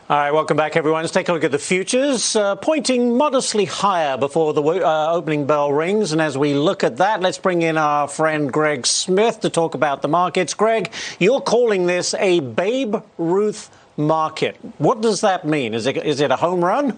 All right, welcome back, everyone. Let's take a look at the futures, pointing modestly higher before the opening bell rings. And as we look at that, let's bring in our friend Gregg Smith to talk about the markets. Greg, you're calling this a Babe Ruth market. What does that mean? Is it a home run?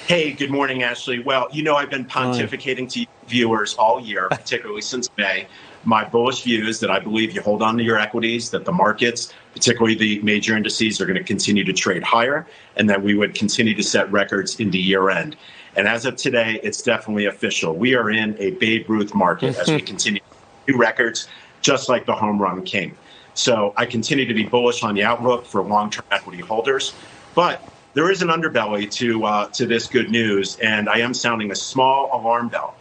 Hey, good morning, Ashley. Well, I've been pontificating to viewers all year, particularly since May. My bullish view is that I believe you hold on to your equities, that the markets, particularly the major indices, are going to continue to trade higher, and that we would continue to set records into year end. And as of today, it's definitely official. We are in a Babe Ruth market as we continue new records, just like the home run king. So I continue to be bullish on the outlook for long-term equity holders, but there is an underbelly to this good news, and I am sounding a small alarm bell.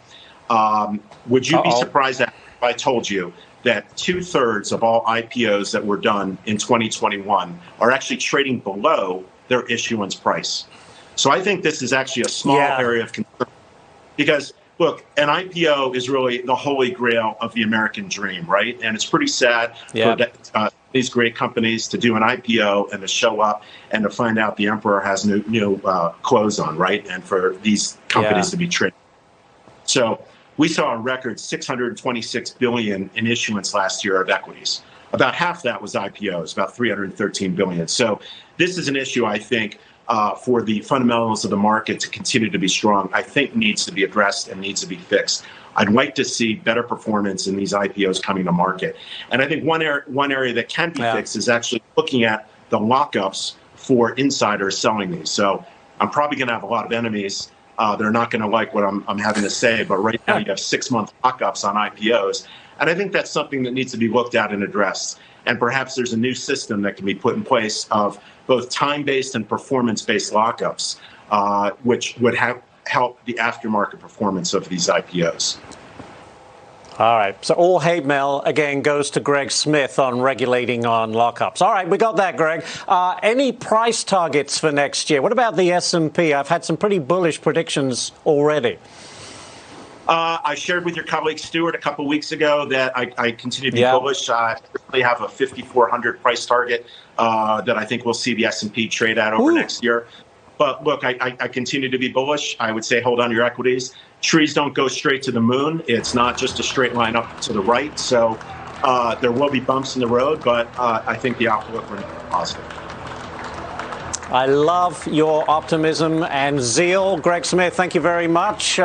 Would you be surprised if I told you that 2/3 of all IPOs that were done in 2021 are actually trading below their issuance price? So I think this is actually a small area of concern because, look, an IPO is really the holy grail of the American dream, right? And it's pretty sad for these great companies to do an IPO and to show up and to find out the emperor has new clothes on, right? And for these companies to be traded. So we saw a record 626 billion in issuance last year of equities. About half that was IPOs, about 313 billion. So this is an issue, I think, for the fundamentals of the market to continue to be strong, I think needs to be addressed and needs to be fixed. I'd like to see better performance in these IPOs coming to market. And I think one area that can be fixed is actually looking at the lockups for insiders selling these. So I'm probably going to have a lot of enemies. They're not going to like what I'm having to say, but right now you have 6-month lockups on IPOs. And I think that's something that needs to be looked at and addressed. And perhaps there's a new system that can be put in place of both time-based and performance-based lockups, which would help the aftermarket performance of these IPOs. All right. So all hate mail, again, goes to Gregg Smith on regulating on lockups. All right. We got that, Greg. Any price targets for next year? What about the S&P? I've had some pretty bullish predictions already. I shared with your colleague Stuart a couple of weeks ago that I continue to be bullish. I certainly have a 5,400 price target that I think we'll see the S&P trade at over next year. But look, I continue to be bullish. I would say hold on to your equities. Trees don't go straight to the moon. It's not just a straight line up to the right. So there will be bumps in the road, but I think the outlook remains positive. I love your optimism and zeal. Gregg Smith, thank you very much.